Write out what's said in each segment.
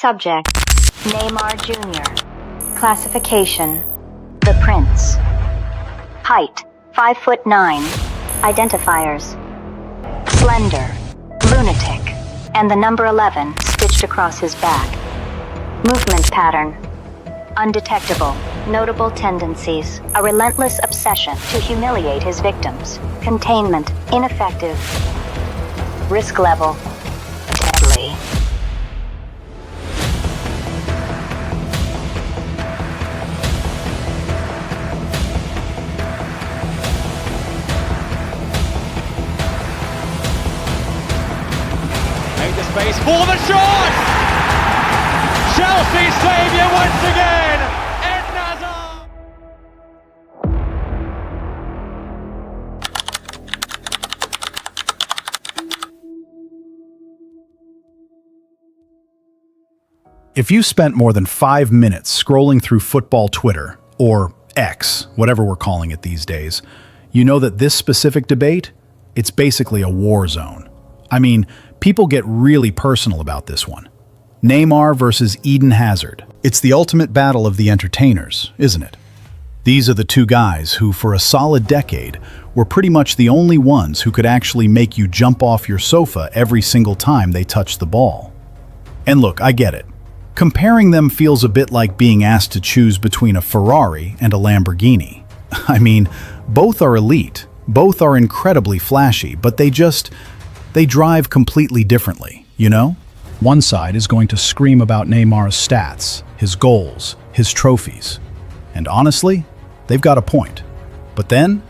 Subject: Neymar Jr. Classification: The Prince. Height: 5'9". Identifiers: slender, lunatic, and the number 11 stitched across his back. Movement pattern: undetectable. Notable tendencies: a relentless obsession to humiliate his victims. Containment: ineffective. Risk level: deadly. Made the space for the shot! Chelsea saviour once again! Ed Hazard! If you spent more than 5 minutes scrolling through football Twitter, or X, whatever we're calling it these days, you know that this specific debate, it's basically a war zone. I mean, people get really personal about this one. Neymar versus Eden Hazard. It's the ultimate battle of the entertainers, isn't it? These are the two guys who, for a solid decade, were pretty much the only ones who could actually make you jump off your sofa every single time they touched the ball. And look, I get it. Comparing them feels a bit like being asked to choose between a Ferrari and a Lamborghini. I mean, both are elite, both are incredibly flashy, but they drive completely differently, you know? One side is going to scream about Neymar's stats, his goals, his trophies. And honestly, they've got a point. But then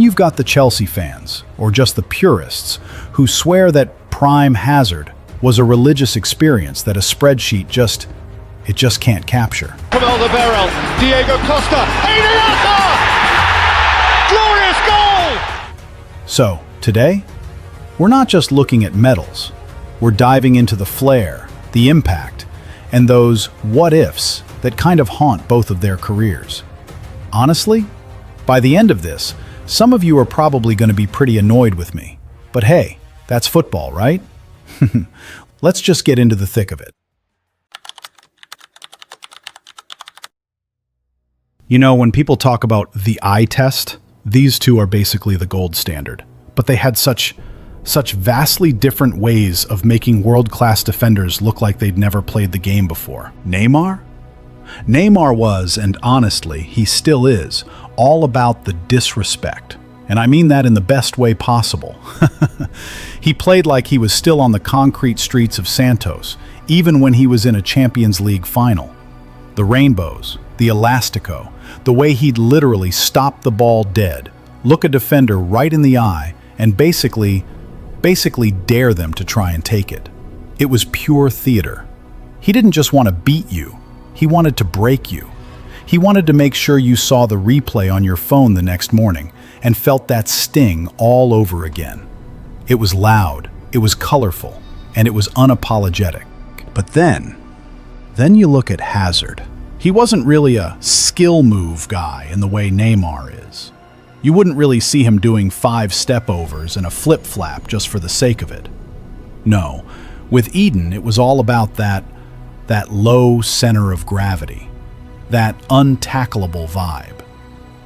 you've got the Chelsea fans, or just the purists, who swear that Prime Hazard was a religious experience that a spreadsheet just can't capture. From Alderweireld, Diego Costa, Iniesta! Glorious goal! So, today, we're not just looking at medals. We're diving into the flair, the impact, and those what-ifs that kind of haunt both of their careers. Honestly, by the end of this, some of you are probably going to be pretty annoyed with me. But hey, that's football, right? Let's just get into the thick of it. You know, when people talk about the eye test, these two are basically the gold standard. But they had such vastly different ways of making world-class defenders look like they'd never played the game before. Neymar? Neymar was, and honestly, he still is, all about the disrespect. And I mean that in the best way possible. He played like he was still on the concrete streets of Santos, even when he was in a Champions League final. The rainbows, the elastico, the way he'd literally stop the ball dead, look a defender right in the eye, and basically dare them to try and take it. It was pure theater. He didn't just want to beat you, he wanted to break you. He wanted to make sure you saw the replay on your phone the next morning and felt that sting all over again. It was loud, it was colorful, and it was unapologetic. But then you look at Hazard. He wasn't really a skill move guy in the way Neymar is. You wouldn't really see him doing 5 step-overs and a flip-flap just for the sake of it. No, with Eden, it was all about that low center of gravity, that untackleable vibe.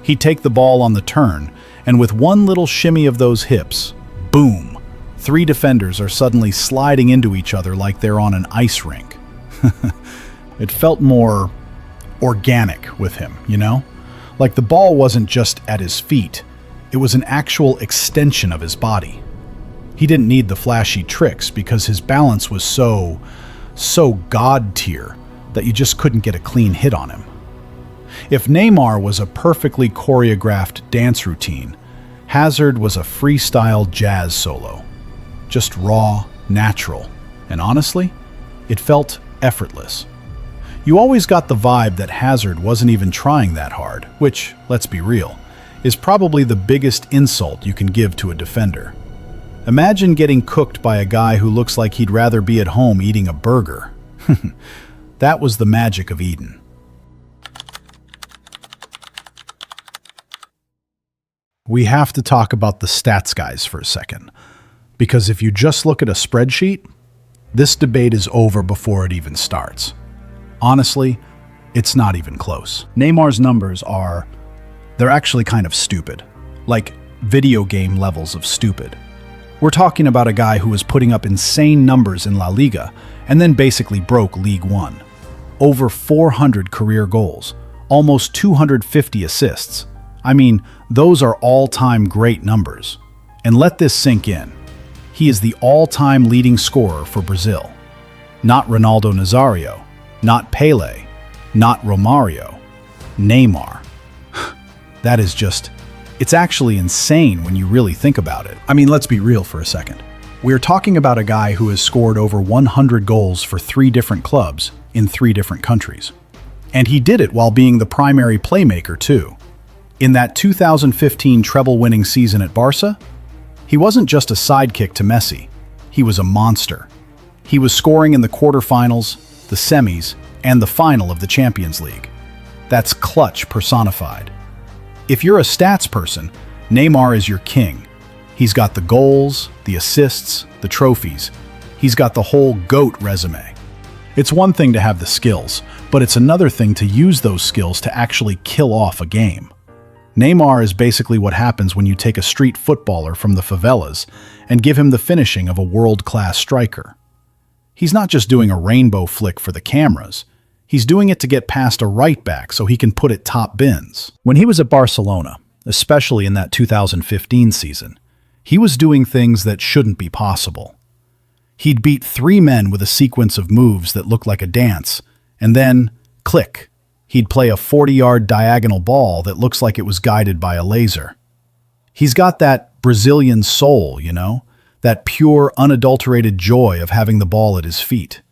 He'd take the ball on the turn, and with one little shimmy of those hips, boom, 3 defenders are suddenly sliding into each other like they're on an ice rink. It felt more organic with him, you know? Like the ball wasn't just at his feet, it was an actual extension of his body. He didn't need the flashy tricks because his balance was so god tier that you just couldn't get a clean hit on him. If Neymar was a perfectly choreographed dance routine, Hazard was a freestyle jazz solo. Just raw, natural, and honestly, it felt effortless. You always got the vibe that Hazard wasn't even trying that hard, which, let's be real, is probably the biggest insult you can give to a defender. Imagine getting cooked by a guy who looks like he'd rather be at home eating a burger. That was the magic of Eden. We have to talk about the stats guys for a second, because if you just look at a spreadsheet, This debate is over before it even starts. Honestly, it's not even close. Neymar's numbers they're actually kind of stupid. Like video game levels of stupid. We're talking about a guy who was putting up insane numbers in La Liga and then basically broke League One. Over 400 career goals, almost 250 assists. I mean, those are all-time great numbers. And let this sink in. He is the all-time leading scorer for Brazil. Not Ronaldo Nazario, not Pele, not Romario, Neymar. That is it's actually insane when you really think about it. I mean, let's be real for a second. We're talking about a guy who has scored over 100 goals for 3 different clubs in 3 different countries. And he did it while being the primary playmaker too. In that 2015 treble-winning season at Barca, he wasn't just a sidekick to Messi. He was a monster. He was scoring in the quarterfinals, the semis, and the final of the Champions League. That's clutch personified. If you're a stats person, Neymar is your king. He's got the goals, the assists, the trophies. He's got the whole GOAT resume. It's one thing to have the skills, but it's another thing to use those skills to actually kill off a game. Neymar is basically what happens when you take a street footballer from the favelas and give him the finishing of a world-class striker. He's not just doing a rainbow flick for the cameras. He's doing it to get past a right back so he can put it top bins. When he was at Barcelona, especially in that 2015 season, he was doing things that shouldn't be possible. He'd beat 3 men with a sequence of moves that looked like a dance, and then, click, he'd play a 40-yard diagonal ball that looks like it was guided by a laser. He's got that Brazilian soul, that pure, unadulterated joy of having the ball at his feet.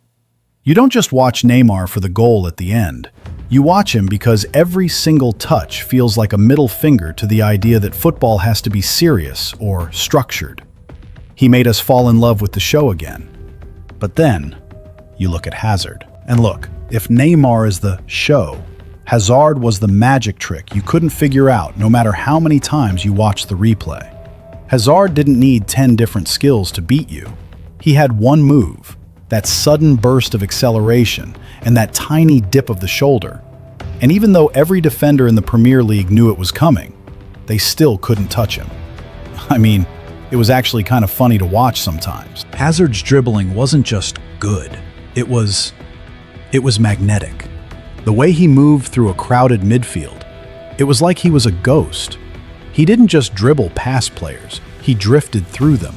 You don't just watch Neymar for the goal at the end. You watch him because every single touch feels like a middle finger to the idea that football has to be serious or structured. He made us fall in love with the show again. But then, you look at Hazard. And look, if Neymar is the show, Hazard was the magic trick you couldn't figure out no matter how many times you watched the replay. Hazard didn't need 10 different skills to beat you. He had one move, that sudden burst of acceleration and that tiny dip of the shoulder. And even though every defender in the Premier League knew it was coming, they still couldn't touch him. I mean, it was actually kind of funny to watch sometimes. Hazard's dribbling wasn't just good. It was magnetic. The way he moved through a crowded midfield, it was like he was a ghost. He didn't just dribble past players, he drifted through them.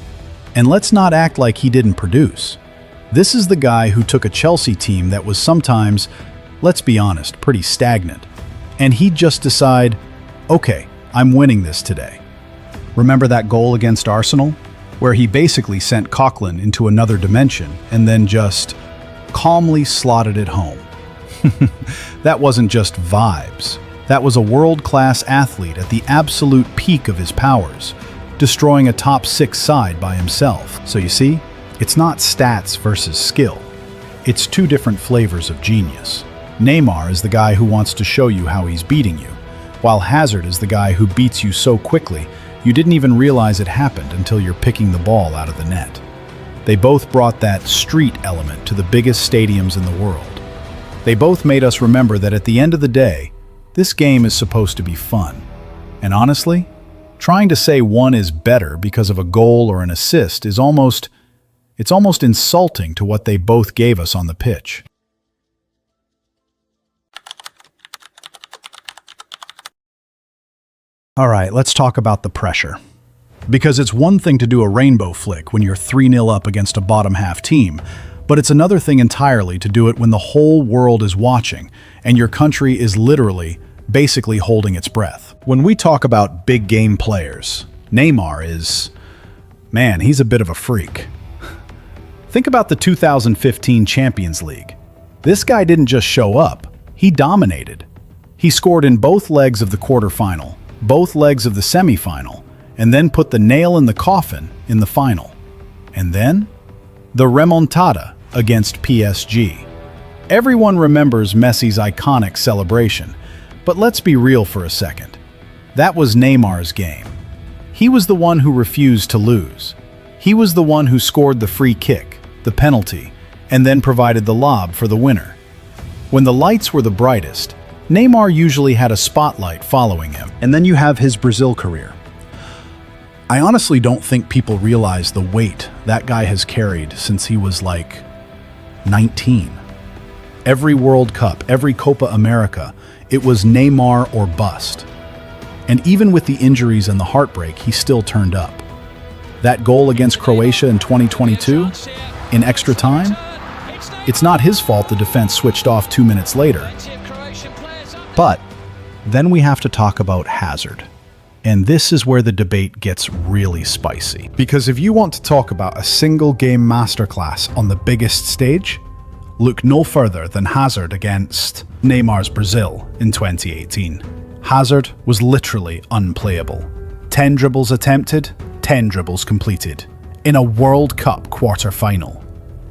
And let's not act like he didn't produce. This is the guy who took a Chelsea team that was sometimes, let's be honest, pretty stagnant. And he'd just decide, okay, I'm winning this today. Remember that goal against Arsenal? Where he basically sent Coquelin into another dimension and then just calmly slotted it home. That wasn't just vibes. That was a world-class athlete at the absolute peak of his powers, destroying a top 6 side by himself. So you see, it's not stats versus skill. It's 2 different flavors of genius. Neymar is the guy who wants to show you how he's beating you, while Hazard is the guy who beats you so quickly you didn't even realize it happened until you're picking the ball out of the net. They both brought that street element to the biggest stadiums in the world. They both made us remember that at the end of the day, this game is supposed to be fun. And honestly, trying to say one is better because of a goal or an assist is almost insulting to what they both gave us on the pitch. All right, let's talk about the pressure. Because it's one thing to do a rainbow flick when you're 3-0 up against a bottom half team, but it's another thing entirely to do it when the whole world is watching and your country is literally, basically holding its breath. When we talk about big game players, Neymar is, man, he's a bit of a freak. Think about the 2015 Champions League. This guy didn't just show up, he dominated. He scored in both legs of the quarterfinal, both legs of the semifinal, and then put the nail in the coffin in the final. And then, the remontada against PSG. Everyone remembers Messi's iconic celebration, but let's be real for a second. That was Neymar's game. He was the one who refused to lose. He was the one who scored the free kick, the penalty, and then provided the lob for the winner. When the lights were the brightest, Neymar usually had a spotlight following him. And then you have his Brazil career. I honestly don't think people realize the weight that guy has carried since he was like 19. Every World Cup, every Copa America, it was Neymar or bust. And even with the injuries and the heartbreak, he still turned up. That goal against Croatia in 2022, in extra time, it's not his fault the defense switched off 2 minutes later. But then we have to talk about Hazard. And this is where the debate gets really spicy. Because if you want to talk about a single game masterclass on the biggest stage, look no further than Hazard against Neymar's Brazil in 2018. Hazard was literally unplayable. 10 dribbles attempted, 10 dribbles completed. In a World Cup quarter-final.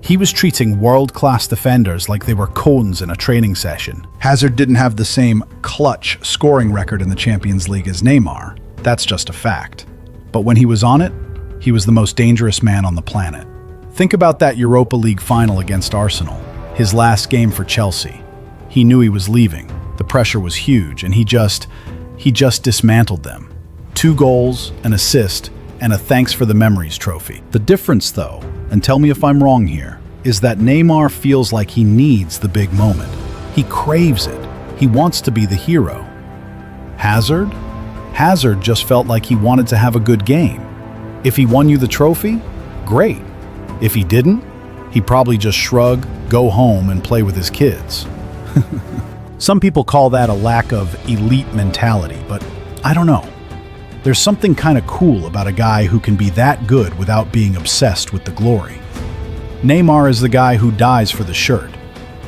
He was treating world-class defenders like they were cones in a training session. Hazard didn't have the same clutch scoring record in the Champions League as Neymar. That's just a fact. But when he was on it, he was the most dangerous man on the planet. Think about that Europa League final against Arsenal, his last game for Chelsea. He knew he was leaving. The pressure was huge, and he just dismantled them. 2 goals, an assist, and a thanks for the memories trophy. The difference, though, and tell me if I'm wrong here, is that Neymar feels like he needs the big moment. He craves it. He wants to be the hero. Hazard just felt like he wanted to have a good game. If he won you the trophy, great. If he didn't, he'd probably just shrug, go home, and play with his kids. Some people call that a lack of elite mentality, but I don't know. There's something kind of cool about a guy who can be that good without being obsessed with the glory. Neymar is the guy who dies for the shirt.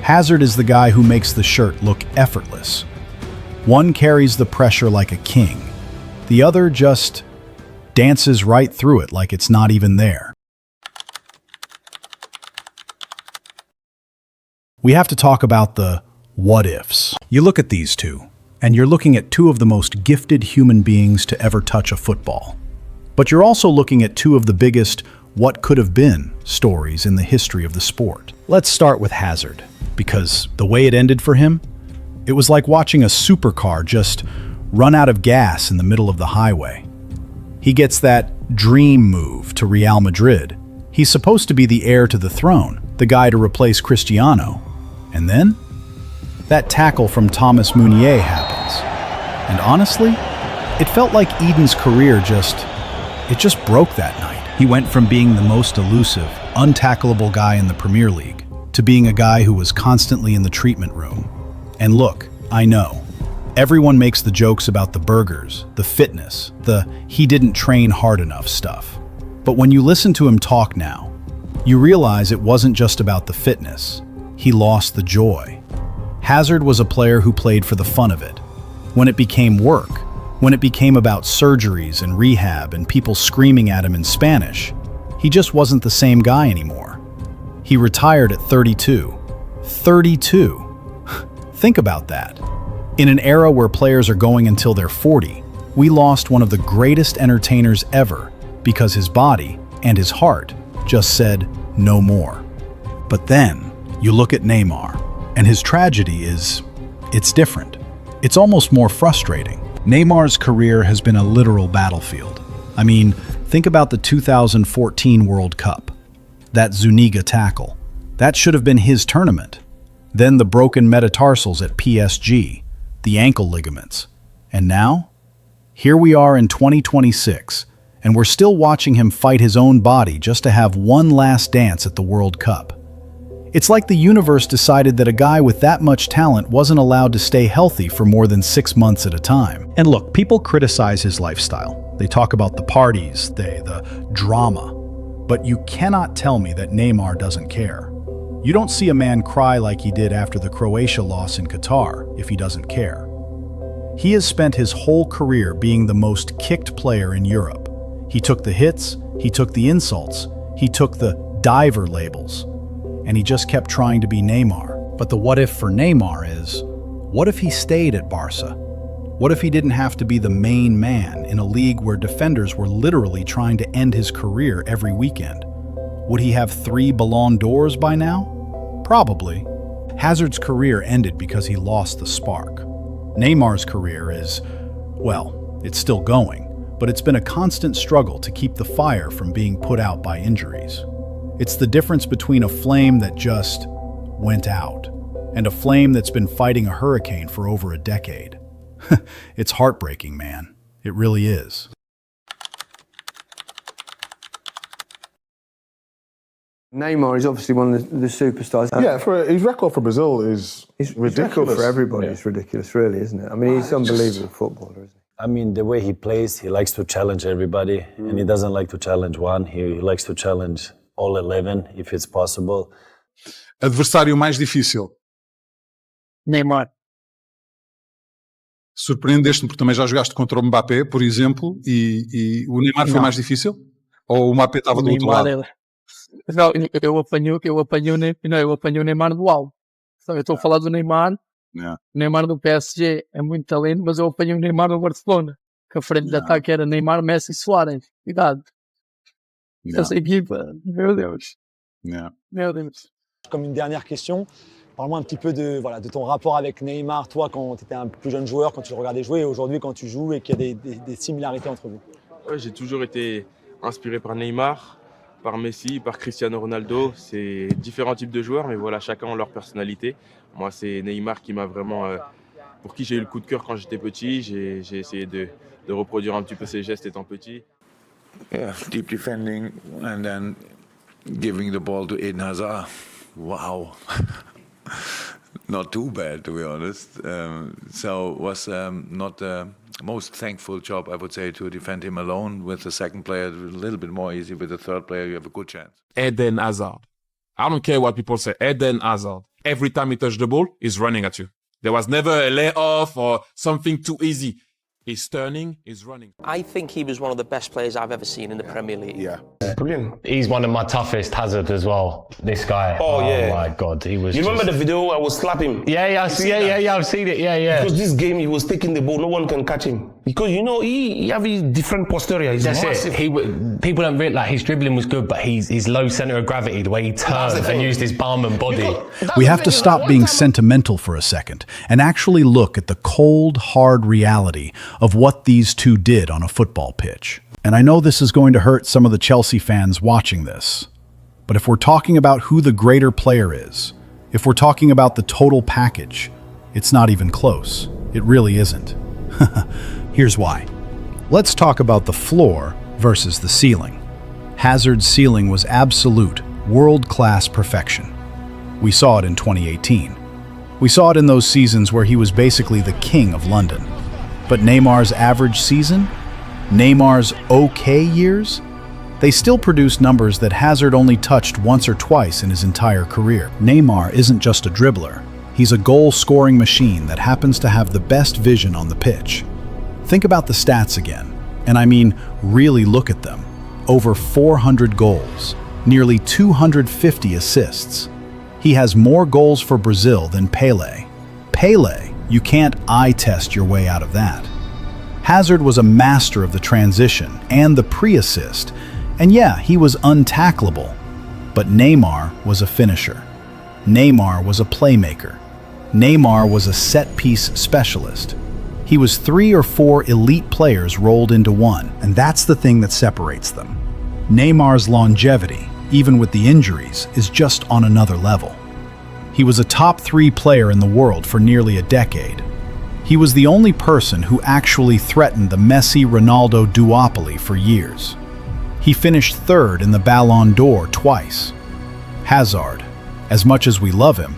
Hazard is the guy who makes the shirt look effortless. One carries the pressure like a king. The other just dances right through it like it's not even there. We have to talk about the what-ifs. You look at these two, and you're looking at 2 of the most gifted human beings to ever touch a football. But you're also looking at 2 of the biggest what could have been stories in the history of the sport. Let's start with Hazard, because the way it ended for him, it was like watching a supercar just run out of gas in the middle of the highway. He gets that dream move to Real Madrid. He's supposed to be the heir to the throne, the guy to replace Cristiano. And then, that tackle from Thomas Meunier happens. And honestly, it felt like Eden's career just broke that night. He went from being the most elusive, untackleable guy in the Premier League to being a guy who was constantly in the treatment room. And look, I know, everyone makes the jokes about the burgers, the fitness, the he didn't train hard enough stuff. But when you listen to him talk now, you realize it wasn't just about the fitness. He lost the joy. Hazard was a player who played for the fun of it. When it became work, when it became about surgeries and rehab and people screaming at him in Spanish, he just wasn't the same guy anymore. He retired at 32. 32! Think about that. In an era where players are going until they're 40, we lost one of the greatest entertainers ever because his body and his heart just said no more. But then, you look at Neymar, and his tragedy it's different. It's almost more frustrating. Neymar's career has been a literal battlefield. I mean, think about the 2014 World Cup. That Zuniga tackle. That should have been his tournament. Then the broken metatarsals at PSG, the ankle ligaments. And now? Here we are in 2026, and we're still watching him fight his own body just to have one last dance at the World Cup. It's like the universe decided that a guy with that much talent wasn't allowed to stay healthy for more than 6 months at a time. And look, people criticize his lifestyle. They talk about the parties, the drama. But you cannot tell me that Neymar doesn't care. You don't see a man cry like he did after the Croatia loss in Qatar if he doesn't care. He has spent his whole career being the most kicked player in Europe. He took the hits, he took the insults, he took the diver labels. And he just kept trying to be Neymar. But the what if for Neymar is, what if he stayed at Barca? What if he didn't have to be the main man in a league where defenders were literally trying to end his career every weekend? Would he have 3 Ballon d'Ors by now? Probably. Hazard's career ended because he lost the spark. Neymar's career is, well, it's still going, but it's been a constant struggle to keep the fire from being put out by injuries. It's the difference between a flame that just went out and a flame that's been fighting a hurricane for over a decade. It's heartbreaking, man. It really is. Neymar is obviously one of the superstars. Yeah, his record for Brazil is It's ridiculous. for everybody. It's ridiculous, really, isn't it? I mean, he's an unbelievable footballer, isn't he? I mean, the way he plays, he likes to challenge everybody, and he doesn't like to challenge one. He likes to challenge all 11, if it's possible. Adversário mais difícil. Neymar. Surpreendeste-me porque também já jogaste contra o Mbappé, por exemplo, e o Neymar foi mais difícil? Ou o Mbappé estava do outro lado? Não, eu apanhei o Neymar do alto. Então, eu estou a falar do Neymar. Yeah. O Neymar do PSG é muito talento, mas eu apanhei o Neymar do Barcelona. Que a frente de ataque era Neymar, Messi e Suárez. Cuidado. Essa equipa, meu Deus. Meu Deus. Comme une dernière question, parle-moi un petit peu de ton rapport avec Neymar, toi, quand tu étais un plus jeune joueur, quand tu le regardais jouer, et aujourd'hui, quand tu joues, et qu'il y a des similarités entre vous. Ouais, j'ai toujours été inspiré par Neymar, par Messi, par Cristiano Ronaldo. C'est différents types de joueurs, mais voilà, chacun a leur personnalité. Moi, c'est Neymar qui m'a vraiment, pour qui j'ai eu le coup de cœur quand j'étais petit. J'ai essayé de reproduire un petit peu ses gestes étant petit. Yeah, deep defending and then giving the ball to Eden Hazard. Wow. Not too bad, to be honest. So was not the most thankful job, I would say, to defend him alone. With the second player, a little bit more easy. With the third player, you have a good chance. Eden Hazard. I don't care what people say. Eden Hazard. Every time he touched the ball, he's running at you. There was never a layoff or something too easy. He's turning, he's running. I think he was one of the best players I've ever seen in the Premier League. Yeah. Brilliant. He's one of my toughest. Hazard as well. This guy. Oh yeah. My God, he was. You remember the video? I was slapping. Yeah, I've seen it. Yeah. Because this game, he was taking the ball. No one can catch him because he have a different posterior. He's massive. People don't realize his dribbling was good, but his low center of gravity, the way he turned and used his arm and body. We have to stop being sentimental for a second and actually look at the cold, hard reality of what these two did on a football pitch. And I know this is going to hurt some of the Chelsea fans watching this, but if we're talking about who the greater player is, if we're talking about the total package, it's not even close. It really isn't. Here's why. Let's talk about the floor versus the ceiling. Hazard's ceiling was absolute, world-class perfection. We saw it in 2018. We saw it in those seasons where he was basically the king of London. But Neymar's average season? Neymar's okay years? They still produce numbers that Hazard only touched once or twice in his entire career. Neymar isn't just a dribbler. He's a goal-scoring machine that happens to have the best vision on the pitch. Think about the stats again, and I mean really look at them. Over 400 goals, nearly 250 assists. He has more goals for Brazil than Pelé. Pelé, you can't eye test your way out of that. Hazard was a master of the transition and the pre-assist, and yeah, he was untackleable. But Neymar was a finisher. Neymar was a playmaker. Neymar was a set-piece specialist. He was 3 or 4 elite players rolled into one, and that's the thing that separates them. Neymar's longevity, even with the injuries, is just on another level. He was a top 3 player in the world for nearly a decade. He was the only person who actually threatened the Messi-Ronaldo duopoly for years. He finished 3rd in the Ballon d'Or twice. Hazard, as much as we love him,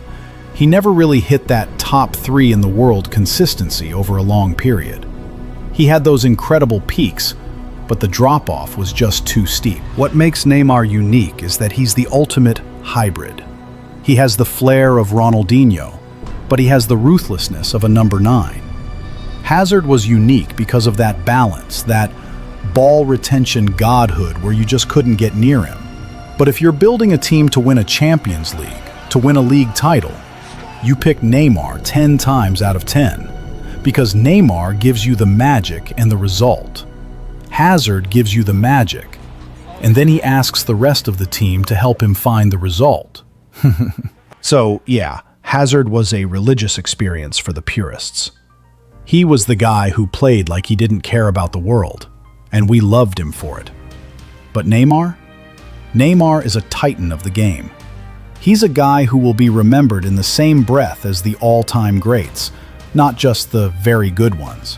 he never really hit that top 3 in the world consistency over a long period. He had those incredible peaks, but the drop-off was just too steep. What makes Neymar unique is that he's the ultimate hybrid. He has the flair of Ronaldinho, but he has the ruthlessness of a number 9. Hazard was unique because of that balance, that ball retention godhood where you just couldn't get near him. But if you're building a team to win a Champions League, to win a league title, you pick Neymar 10 times out of 10, because Neymar gives you the magic and the result. Hazard gives you the magic, And then he asks the rest of the team to help him find the result. So, yeah, Hazard was a religious experience for the purists. He was the guy who played like he didn't care about the world, and we loved him for it. But Neymar? Neymar is a titan of the game. He's a guy who will be remembered in the same breath as the all-time greats, not just the very good ones.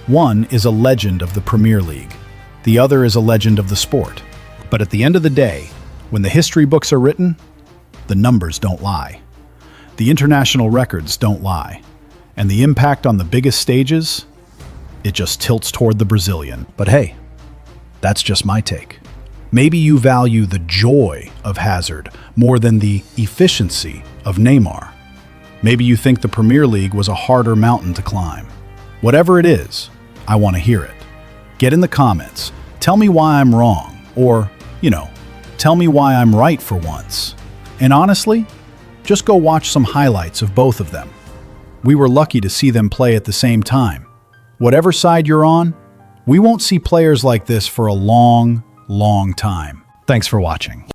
One is a legend of the Premier League. The other is a legend of the sport. But at the end of the day, when the history books are written, the numbers don't lie. The international records don't lie. And the impact on the biggest stages, it just tilts toward the Brazilian. But hey, that's just my take. Maybe you value the joy of Hazard more than the efficiency of Neymar. Maybe you think the Premier League was a harder mountain to climb. Whatever it is, I want to hear it. Get in the comments. Tell me why I'm wrong. Or, tell me why I'm right for once. And honestly, just go watch some highlights of both of them. We were lucky to see them play at the same time. Whatever side you're on, we won't see players like this for a long, long time. Thanks for watching.